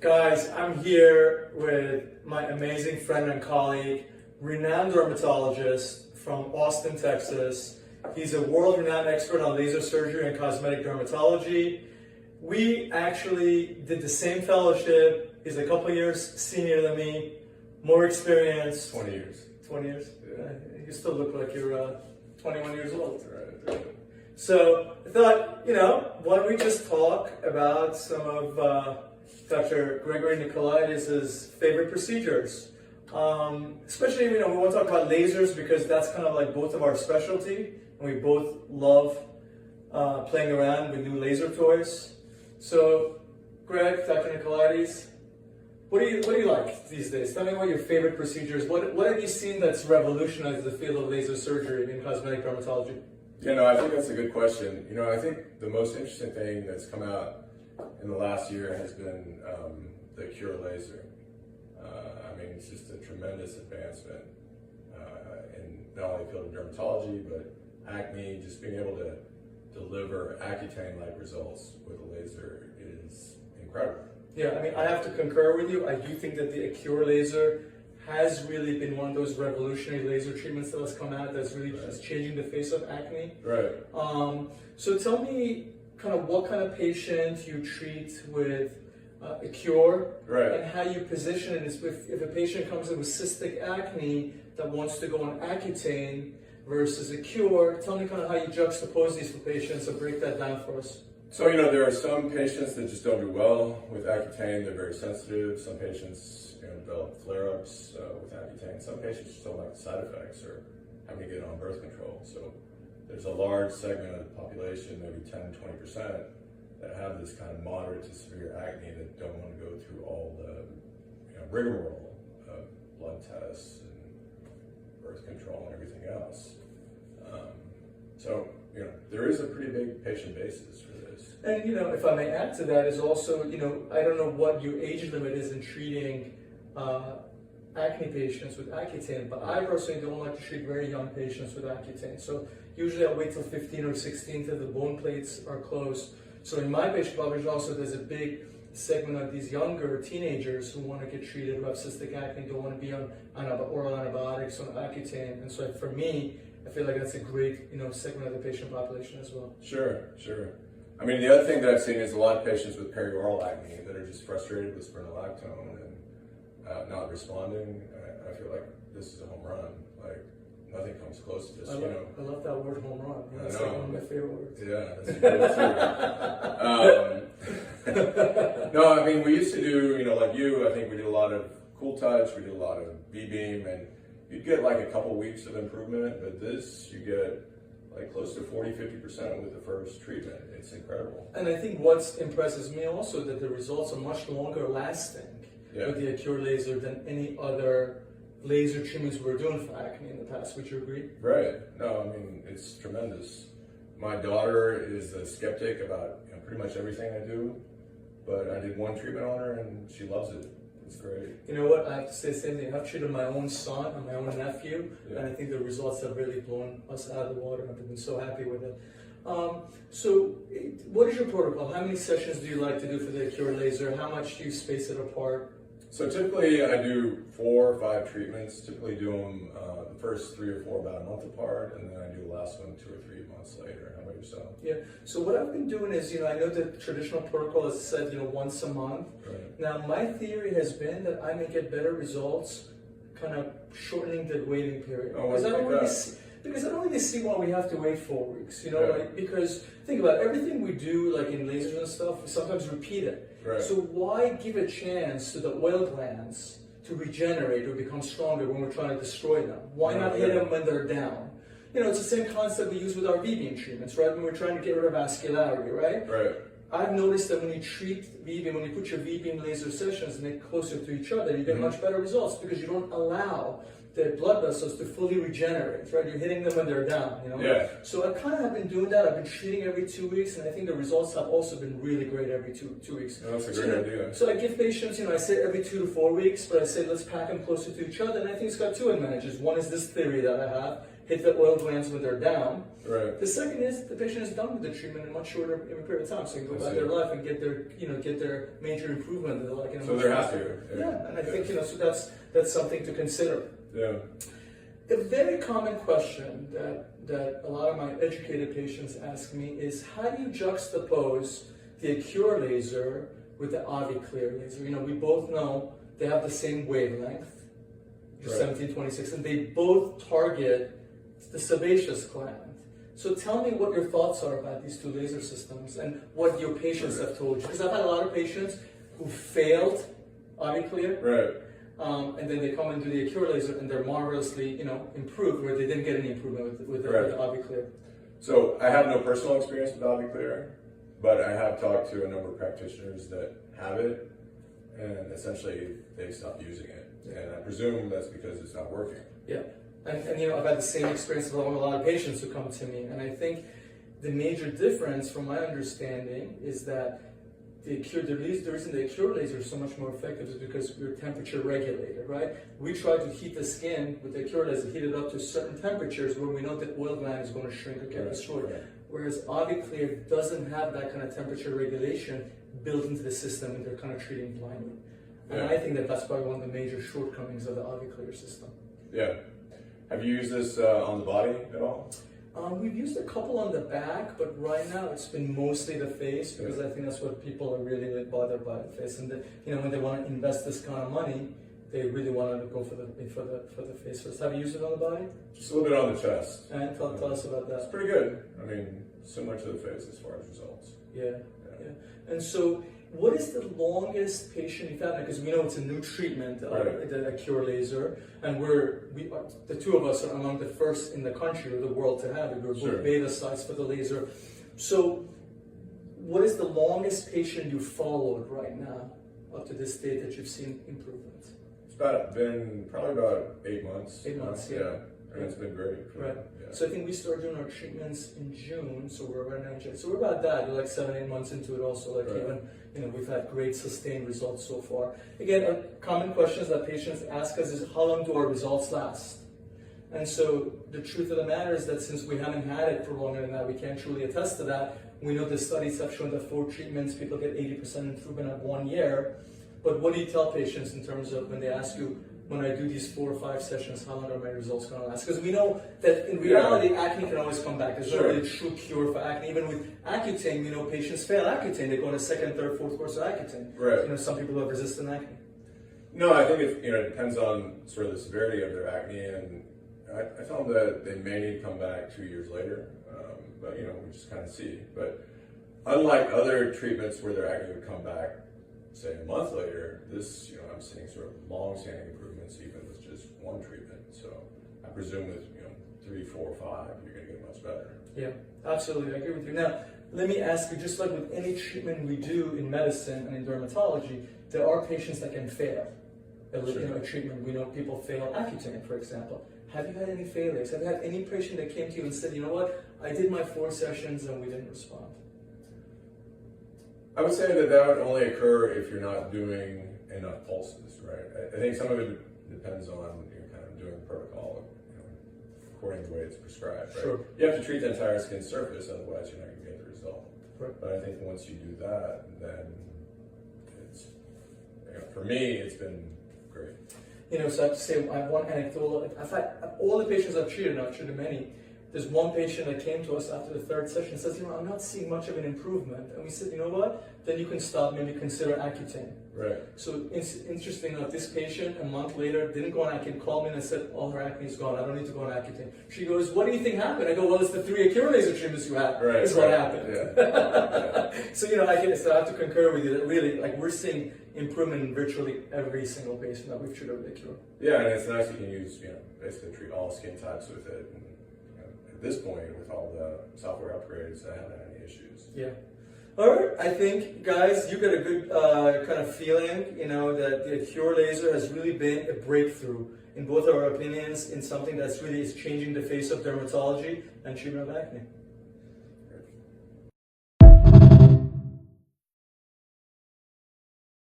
Guys, I'm here with my amazing friend and colleague, renowned dermatologist from Austin, Texas. He's a world-renowned expert on laser surgery and cosmetic dermatology. We actually did the same fellowship. He's a couple years senior than me, more experience. 20 years. 20 years? Yeah. You still look like you're 21 years old. Right. So I thought, why don't we just talk about some of Dr. Gregory Nicolaides' favorite procedures. Especially, we want to talk about lasers because that's kind of like both of our specialty, and we both love playing around with new laser toys. So, Greg, Dr. Nicolaides, what do you like these days? Tell me what your favorite procedures. What have you seen that's revolutionized the field of laser surgery in cosmetic dermatology? I think that's a good question. I think the most interesting thing that's come out in the last year has been the Cure laser. It's just a tremendous advancement in not only the field of dermatology, but acne. Just being able to deliver Accutane-like results with a laser is incredible. Yeah, I have to concur with you. I do think that the Cure laser has really been one of those revolutionary laser treatments that has come out that's really just changing the face of acne. Right. So tell me kind of what kind of patient you treat with a Cure, right, and how you position it. If a patient comes in with cystic acne that wants to go on Accutane versus a Cure, tell me kind of how you juxtapose these for patients, or break that down for us. So, there are some patients that just don't do well with Accutane. They're very sensitive. Some patients develop flare-ups with Accutane. Some patients just don't like the side effects or having to get on birth control. So there's a large segment of the population, maybe 10-20%, that have this kind of moderate to severe acne that don't want to go through all the rigmarole of blood tests and birth control and everything else. So there is a pretty big patient basis for this. And if I may add to that, is also I don't know what your age limit is in treating acne patients with Accutane, but I personally don't like to treat very young patients with Accutane. So usually I wait till 15 or 16 till the bone plates are closed. So in my patient population also there's a big segment of these younger teenagers who want to get treated, who have cystic acne, don't want to be on oral antibiotics, on Accutane. And so for me, I feel like that's a great segment of the patient population as well. Sure. The other thing that I've seen is a lot of patients with perioral acne that are just frustrated with spironolactone and not responding. I feel like this is a home run. Like, nothing comes close to this. I love that word, home run. That's like one of my favorite words. Yeah, that's great too. No, we used to do, like you, I think we did a lot of Cool Touch, we did a lot of V-Beam, and you'd get like a couple weeks of improvement, but this, you get like close to 40-50% with the first treatment. It's incredible. And I think what impresses me also that the results are much longer lasting with the Cure laser than any other laser treatments we were doing for acne in the past. Would you agree? Right. No, it's tremendous. My daughter is a skeptic about pretty much everything I do, but I did one treatment on her and she loves it. It's great. You know what? I have to say the same thing. I've treated my own son and my own nephew, and I think the results have really blown us out of the water. I've been so happy with it. So what is your protocol? How many sessions do you like to do for the Cure laser? How much do you space it apart? So typically I do 4 or 5 treatments. Typically do them the first 3 or 4 about a month apart, and then I do the last one 2 or 3 months later. How about yourself? Yeah. So what I've been doing is, I know the traditional protocol is said, once a month. Right. Now my theory has been that I may get better results, kind of shortening the waiting period. Oh, because I don't really see why we have to wait 4 weeks. Because think about it, everything we do, like in lasers and stuff, we sometimes repeat it. Right. So why give a chance to the oil glands to regenerate or become stronger when we're trying to destroy them? Why not hit them when they're down? It's the same concept we use with our V-Beam treatments, right? When we're trying to get rid of vascularity, right? Right. I've noticed that when you treat V-Beam, when you put your V-Beam laser sessions and they're closer to each other, you get much better results because you don't allow the blood vessels to fully regenerate, right? You're hitting them when they're down, Yeah. So I kind of have been doing that. I've been treating every 2 weeks, and I think the results have also been really great every two weeks. No, that's a great idea. So I give patients, I say every 2 to 4 weeks, but I say let's pack them closer to each other, and I think it's got 2 advantages. One is this theory that I have, hit the oil glands when they're down. Right. The second is the patient is done with the treatment in a much shorter period of time, so they can go about their life and get their major improvement that they like. So they're happier. Yeah, and I think so that's something to consider. Yeah. A very common question that a lot of my educated patients ask me is, how do you juxtapose the Accure laser with the AviClear laser? We both know they have the same wavelength, 1726, and they both target the sebaceous gland. So tell me what your thoughts are about these two laser systems and what your patients have told you. Because I've had a lot of patients who failed AviClear, and then they come and do the Accure laser and they're marvelously, improved, where they didn't get any improvement with the AviClear. So I have no personal experience with AviClear, but I have talked to a number of practitioners that have it, and essentially they stopped using it. And I presume that's because it's not working. Yeah. And I've had the same experience with a lot of patients who come to me, and I think the major difference, from my understanding, is that the reason the Accure laser is so much more effective is because we're temperature regulated, right? We try to heat the skin with the Accure laser, heat it up to certain temperatures where we know that oil gland is going to shrink or get destroyed. Whereas AviClear doesn't have that kind of temperature regulation built into the system, and they're kind of treating blindly. And I think that's probably one of the major shortcomings of the AviClear system. Yeah. Have you used this on the body at all? We've used a couple on the back, but right now it's been mostly the face, because I think that's what people are really bothered by, the face. And when they want to invest this kind of money, they really want to go for the face first. Have you used it on the body? Just a little bit on the chest. And tell us about that. It's pretty good. I mean, similar to the face as far as results. Yeah. And so, what is the longest patient you've had? Because we know it's a new treatment, the Accure laser, and the two of us are among the first in the country or the world to have it. We're both beta sites for the laser. So, what is the longest patient you've followed right now, up to this date, that you've seen improvement? It's been probably about 8 months. 8 months, And it's been great. Right. Yeah. So I think we started doing our treatments in June, so we're right now in June. So we're about that. We're like 7-8 months into it also. Even, we've had great sustained results so far. Again, a common questions that patients ask us is, how long do our results last? And so the truth of the matter is that since we haven't had it for longer than that, we can't truly attest to that. We know the studies have shown that 4 treatments, people get 80% improvement at 1 year. But what do you tell patients in terms of when they ask you, when I do these 4 or 5 sessions, how long are my results going to last? Because we know that in reality, acne can always come back. There's not really a true cure for acne. Even with Accutane, patients fail Accutane. They go on a 2nd, 3rd, 4th course of Accutane. Right. Some people have resistant acne. No, I think it depends on sort of the severity of their acne, and I tell them that they may need to come back 2 years later, but we just kind of see. But unlike other treatments where their acne would come back, say a month later, this, I'm seeing sort of long-standing improvements even with just 1 treatment. So I presume with 3, 4, 5, you're going to get much better. Yeah, absolutely, I agree with you. Now, let me ask you, just like with any treatment we do in medicine and in dermatology, there are patients that can fail a treatment. We know people fail Accutane, for example. Have you had any failures? Have you had any patient that came to you and said, you know what, I did my 4 sessions and we didn't respond? I would say that would only occur if you're not doing enough pulses, right? I think some of it depends on kind of doing the protocol according to the way it's prescribed. Right? Sure. You have to treat the entire skin surface, otherwise you're not going to get the result. Right. But I think once you do that, then it's, for me, it's been great. So I have to say, I have one anecdotal. In fact, all the patients I've treated many. There's one patient that came to us after the 3rd session and says, I'm not seeing much of an improvement. And we said, you know what? Then you can stop, maybe consider Accutane. Right. So it's interesting enough, this patient, a month later, didn't go on Accutane, called me and said, all her acne is gone. I don't need to go on Accutane. She goes, what do you think happened? I go, well, it's the 3 Accure laser treatments you had. Right. Is what happened. Yeah. So, I have to concur with you that really, we're seeing improvement in virtually every single patient that we've treated with Accure. Yeah, and it's nice you can use, basically treat all skin types with it. And, at this point, with all the software upgrades, I haven't had any issues. Yeah. All right. I think, guys, you got a good kind of feeling, that the Accure laser has really been a breakthrough in both our opinions, in something that's really is changing the face of dermatology and treatment of acne.